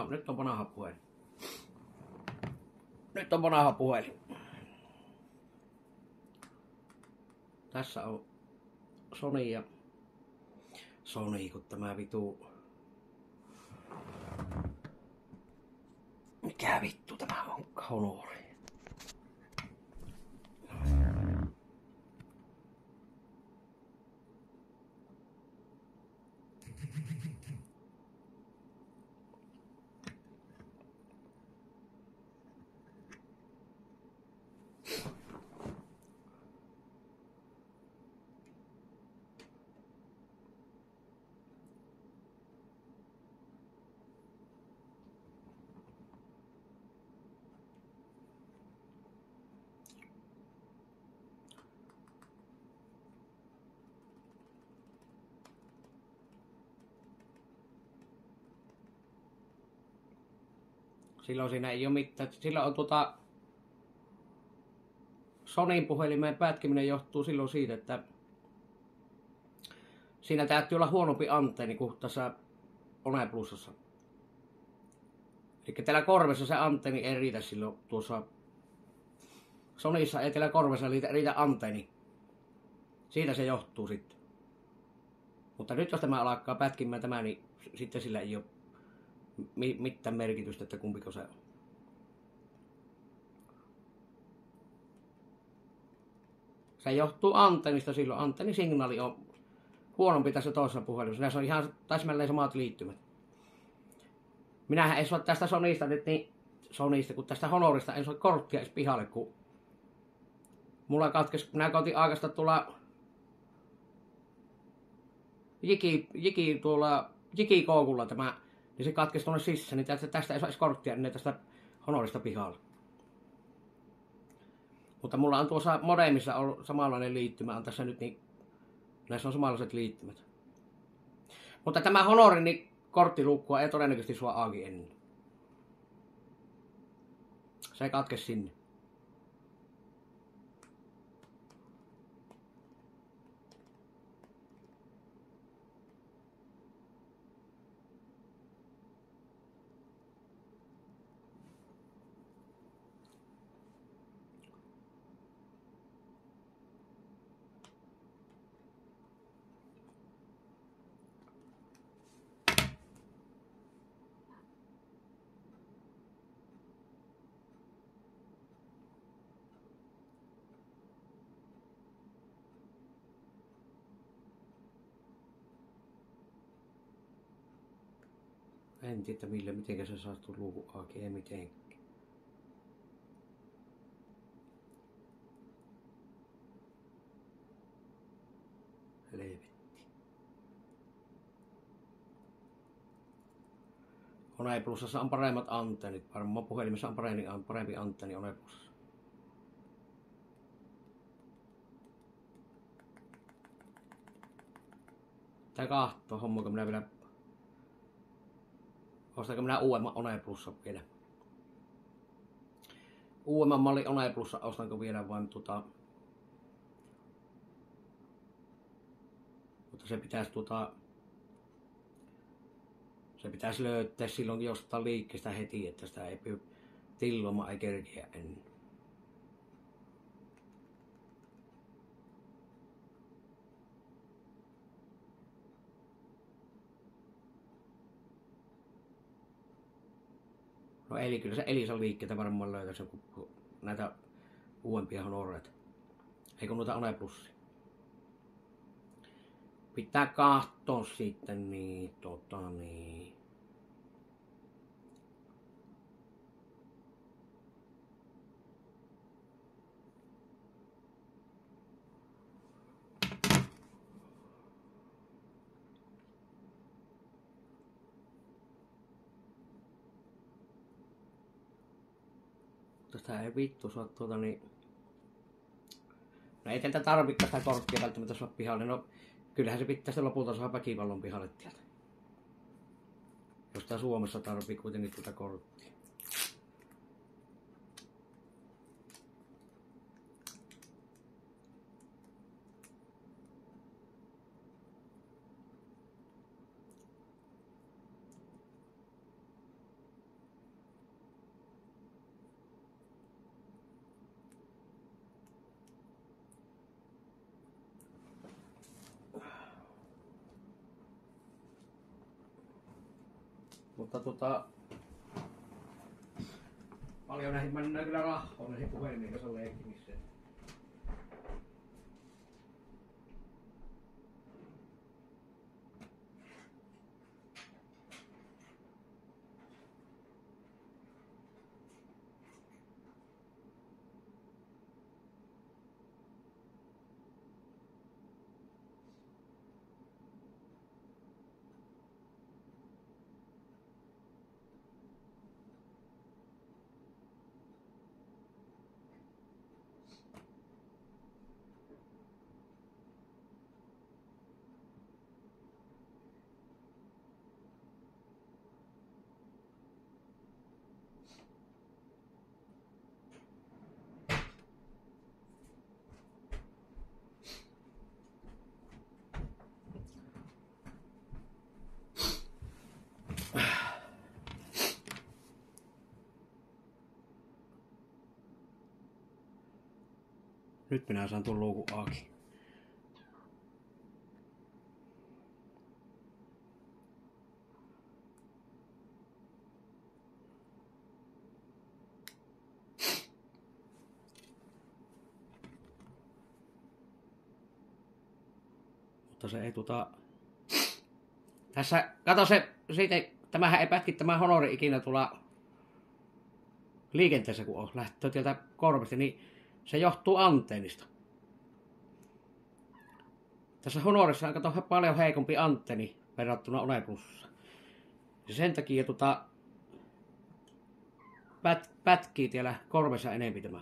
Nyt on vanha puhelin. Nyt on vanha puhelin. Tässä on Sony ja Sony, kun tämä vitu... Mikä vittu tämä on? Honori. Silloin siinä ei ole mitään. Silloin on Sonyn puhelimen pätkiminen johtuu silloin siitä, että siinä täytyy olla huonompi antenni kuin tässä OnePlusassa. Eli täällä korvessa se antenni ei riitä silloin tuossa. Sonyssa ei täällä korvessa riitä antenni. Siitä se johtuu sitten. Mutta nyt jos tämä alkaa pätkimään tämä, niin sitten sillä ei ole mitään merkitystä, että kumpiko se on. Se johtuu antennista silloin. Antennisignaali on huonompi tässä toisessa puhelimessa. Näissä on ihan täsmälleen samat liittymät. Minähän en saa tästä Sonysta nyt niin Sonysta, kun tästä Honorista en saa korttia edes pihalle, kun mulla katkesi, minä koitin aikaista tuolla Jikikoukulla tämä, niin se katkesi tuonne sisään, niin tästä ei saa edes korttia ennen tästä Honorista pihalle. Mutta mulla on tuossa modemissa ollut samanlainen liittymä, on tässä nyt niin, näissä on samanlaiset liittymät. Mutta tämä Honorin niin korttiluukkua ei todennäköisesti sua auki ennen. Se katkesi sinne. En tiedä miten se saatu luukun auki, ei mitenkään. Helvetti. OnePlusassa on paremmat antennit. Varmaan puhelimessa on parempi antenni OnePlusassa. Tää kahtoo homma, minä vielä... Ostanko minä uudemman OnePlussa vielä? Uudemman mallin OnePlussa ostanko vielä vain mutta se pitäisi löytää silloin jostain liikkeestä heti, että sitä ei tillomaan, ei kerkeä ennen. No eli kyllä se Elisan liikkeitä varmaan löytäisi näitä uudempia Honoreita. Eikö noita OnePlusia? Pitää katsoa sitten niin, Tästä ei vittu saa niin... No ei teiltä tarvitse sitä korttia välttämättä saa pihalle. No kyllähän se pitää sitten lopulta saa väkivallon pihalle tieltä. Jos tää Suomessa tarvii kuitenkin tuota korttia. Mutta paljon näihin mennään kyllä rahoon näihin puhelimien kanssa leikkimiseen. Nyt minä saan tuon luukun auki. Mutta se ei Tässä, kato se, tämähän ei pätki tämä Honori ikinä tulla liikenteessä, kun lähtee sieltä korvasta, niin se johtuu antennista. Tässä Honorissa on kato paljon heikompi antenni verrattuna Oneplussa. Ja sen takia pätkii siellä korvessa enemmän tämä.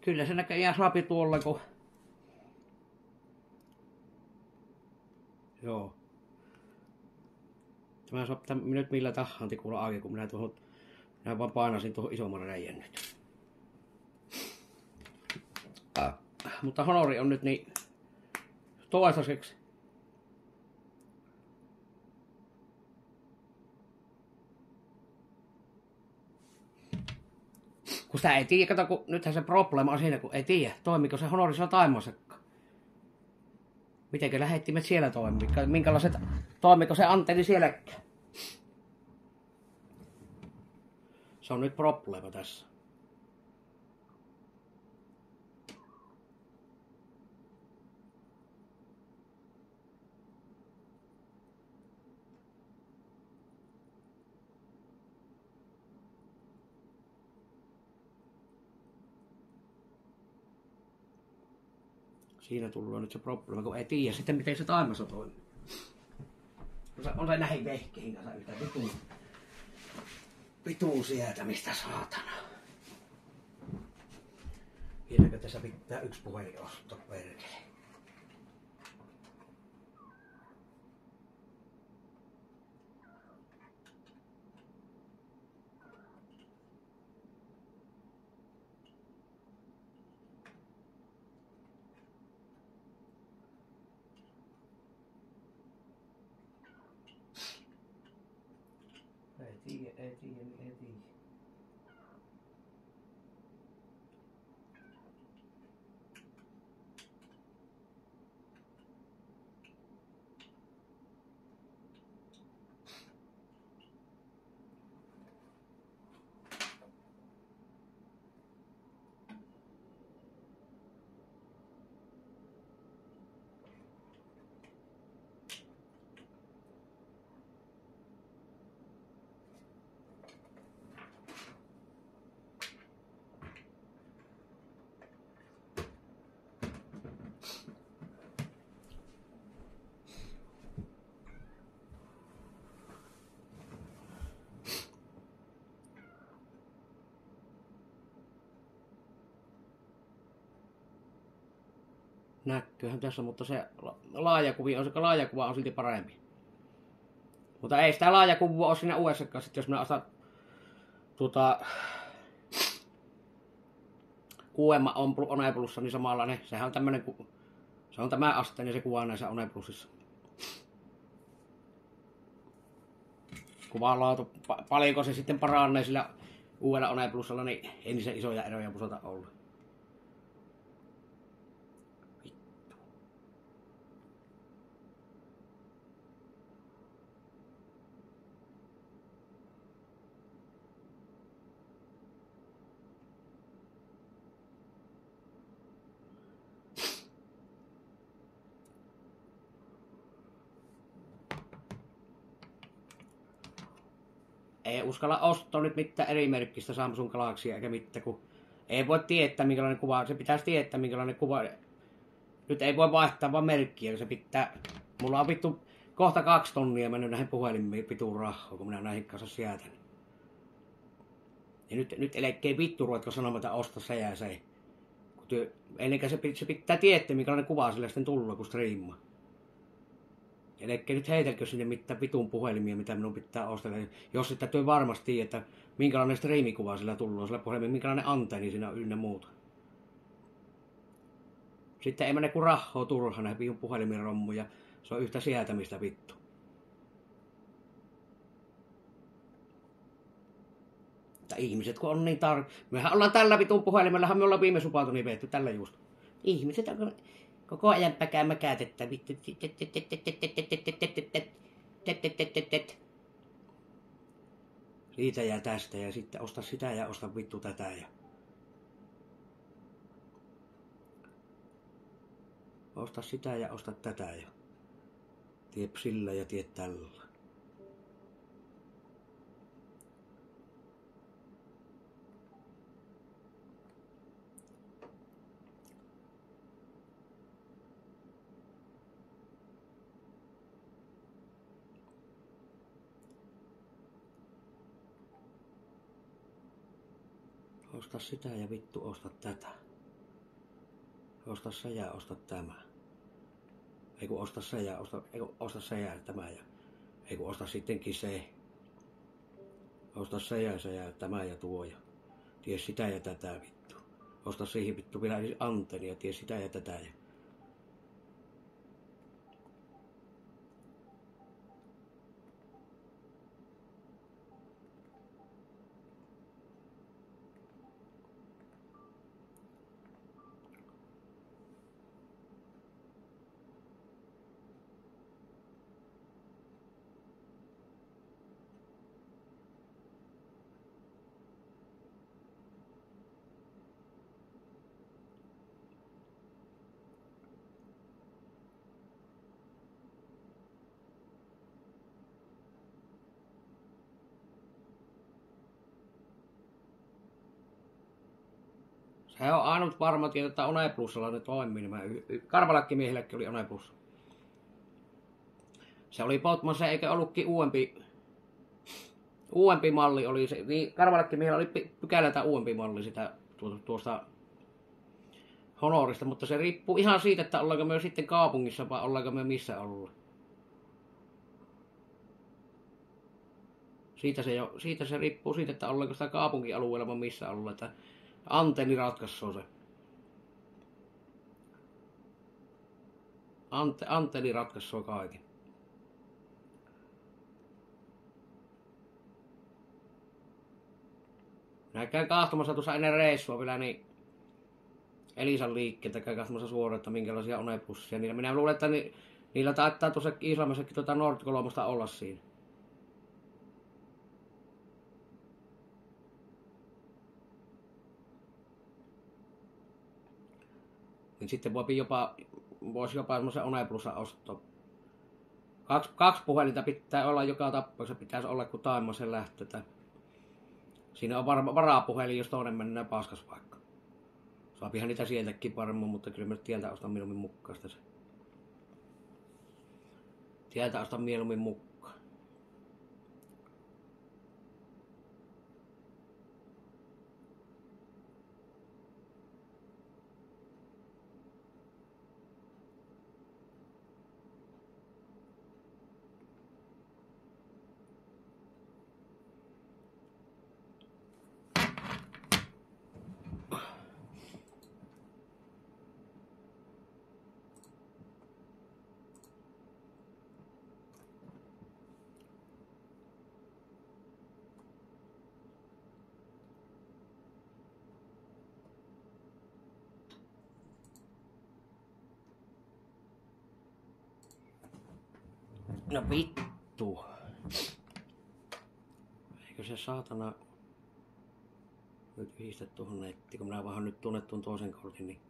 Kyllä se näköjään saapi tuolla, kun... Joo. Tämä saa nyt millä tahansa tikulla auki, kun minä vaan painasin tuohon isomman reijän nyt. Mutta Honori on nyt niin toistaiseksi. Kun sitä ei tiedä, kato, kun nythän se probleema on siinä, kun ei tiedä, toimiko se Honori siellä Taimaassakaan. Mitenkö lähettimet siellä toimii? Minkälaiset, toimiko se antenni sielläkään? Se on nyt probleema tässä. Siinä tulee nyt se probleema, kun ei tiedä sitten miten se Taimassa toimii. On se näihin vehkeihin kanssa yhtä vituu sietämistä, saatana. Vieläkö tässä pitää yksi puhelin ostaa, perkele? Ei tiedä. Näkyyhän tässä, mutta se laajakuva on silti parempi. Mutta ei sitä laajakuvua ole siinä uudessakaan, jos minä ostan QM Oneplussa, niin samanlainen. Sehän on tämmönen, se on tämä asteinen se kuva näissä Oneplusissa. Kuvanlaatu, paljonko se sitten paranee sillä uudella Oneplusalla niin ei niissä isoja eroja pusota olla. Ei uskalla ostaa nyt mitään eri merkkistä Samsung Galaxya eikä mitään, kun ei voi tietää minkälainen kuva, se pitäisi tietää minkälainen kuva. Nyt ei voi vaihtaa vaan merkkiä, se pitää. Mulla on vittu kohta 2 tonnia mennyt näihin puhelimiin pituun rahaa, kun minä näihin kanssa säätän. Ja nyt älkää vittu ruvetko sanomaan, että osta se ja se. Ennen se pitää tietää minkälainen kuva sille sitten tulee, kun striimaa. Elikkä nyt heitelkö sinne mitään vitun puhelimia, mitä minun pitää ostella. Jos sitä työ varmasti, että minkälainen striimikuva sillä tulee, sillä puhelimella, minkälainen antenni siinä on ynnä muuta. Sitten ei mene kuin rahaa turha näihin vitun puhelimin rommuja. Se on yhtä säätämistä vittu. Mutta ihmiset kun on niin mehän ollaan tällä vitun puhelimellahan me ollaan viime supautuni veetty tällä just. Ihmiset on koko ajan mäkätettä vittu. Siitä ja tästä ja sitten osta sitä ja osta vittu tätä ja. Osta sitä ja osta tätä ja. Tiep sillä ja tiet tällä. Osta sitä ja vittu osta tätä. Osta se ja osta tämä. Ei kun osta se ja osta se ja tämä ja. Ei kun osta sittenkin se. Osta se ja tämä ja tuo ja. Tie sitä ja tätä vittu. Osta siihen vittu vielä antenni ja tie sitä ja tätä ja. Se on ainut varma tieto, että Oneplusalla ne toimii. Karvalakkimiehilläkin oli Oneplus. Se oli Botmassa eikä ollutkin uudempi malli. Oli se, niin Karvalakkimiehillä oli pykälältä uudempi malli sitä tuosta Honorista, mutta se riippuu ihan siitä, että ollaanko me sitten kaupungissa vai ollaanko me missä ollaan. Siitä se riippuu siitä, että ollaanko sitä kaupunkialueella vai missä ollaan. Että antenni ratkaisee se. Antenni ratkaisee kaiken. Minä käyn katsomassa tuossa ennen reissua vielä niin Elisan liikkeeltä käyn katsomassa suoraan, että minkälaisia Oneplussia niillä. Minä luulen, että niillä taittaa tuossa Islamissakin Nord 3 olla siinä. Niin sitten voisi jopa semmoisen Oneplusan ostaa. Kaksi puhelinta pitää olla joka tapauksessa, pitäisi olla kun Taimasen lähtö. Siinä on varapuhelin, jos toinen mennään paskas vaikka. Saapihan niitä sieltäkin varmaan, mutta kyllä mä tieltä ostan mieluummin mukaan sitä se. Tieltä ostan mieluummin mukaan. No vittu. Eikö se saatana nyt yhdistä tuohon nettiin, kun minä vaan nyt tunnettuun toisen kortin, niin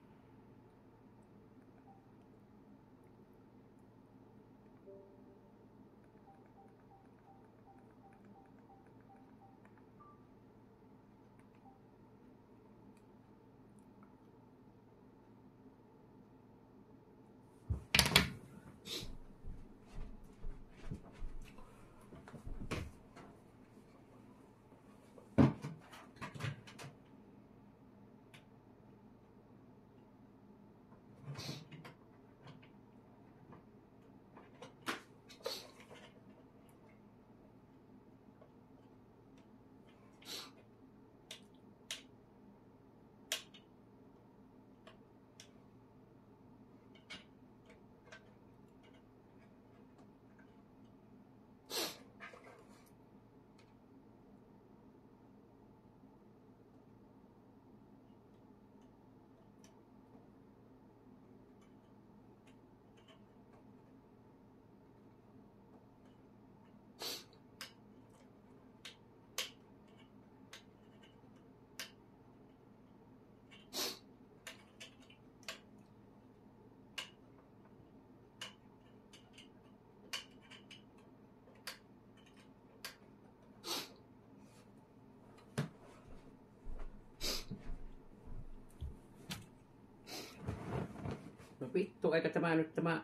no vittu, eikä tämä nyt tämä...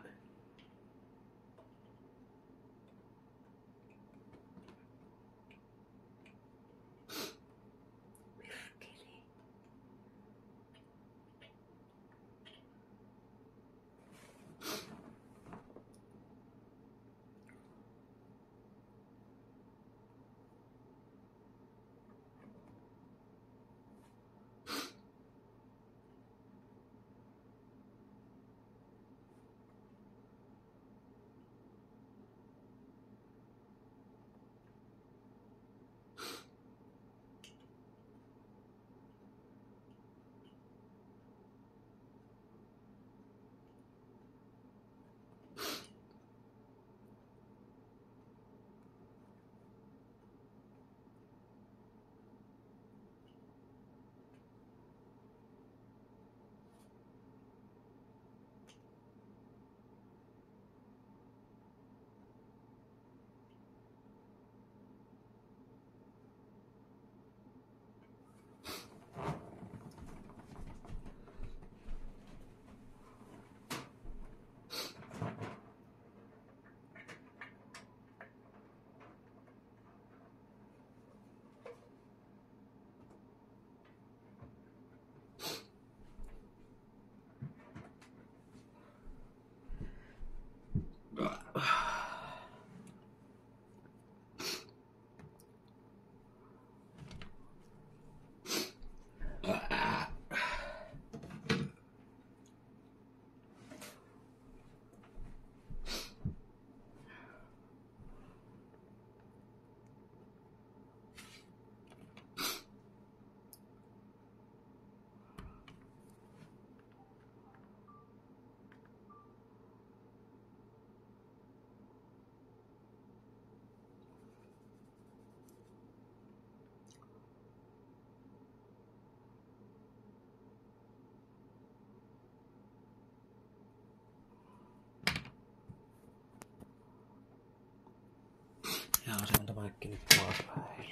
Jaa, se on tämäkin nyt poispäin.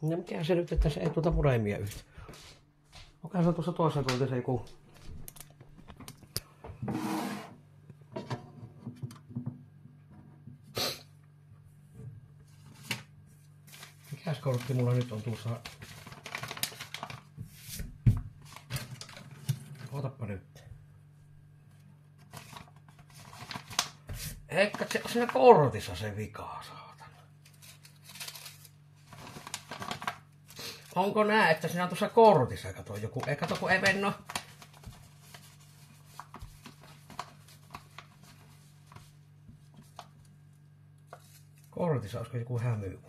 No mikä se nyt, että se ei tuota muremia yhtä. Onkohan se tuossa toisessa tuolta joku... Mikäs kortti mulla nyt on tuossa? Ootappa nyt. Eikä se on siinä kortissa se vika, saatana. Onko nää, että siinä on tuossa kortissa, kato joku, ei kato kun ei venno. Kortissa olisiko joku hämy?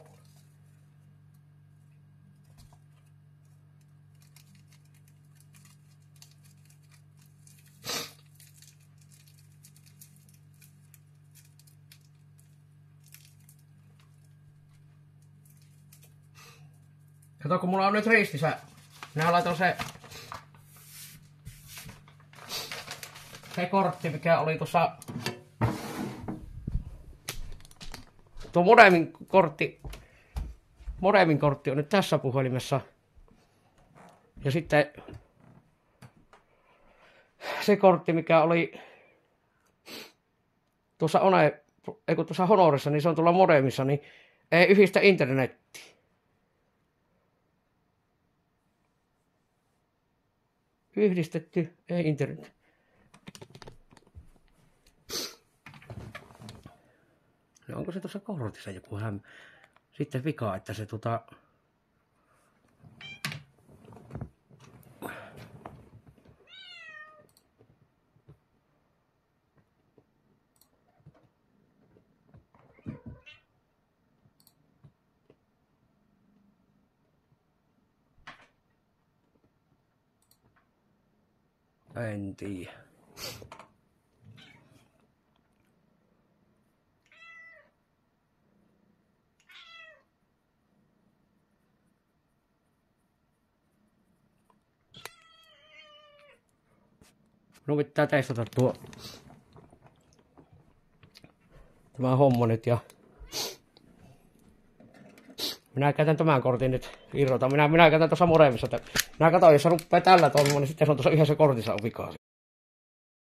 Kato kun mulla on nyt ristissä, minä laitan se kortti mikä oli tuossa tuo modemin kortti on nyt tässä puhelimessa ja sitten se kortti mikä oli tuossa tuossa Honorissa, niin se on tuolla modemissa, niin ei yhdistä internettiä. Yhdistetty, ei internet. No onko se tuossa kortissa joku sitten vika, että se en tiedä. No pitää testata tämä homma nyt ja minä käytän tämän kortin nyt irrota. Minä käytän tuossa moremissa. Minä katson, jos se rupeaa tällä toimimaan, niin sitten se on tuossa yhdessä kortissa vikaa.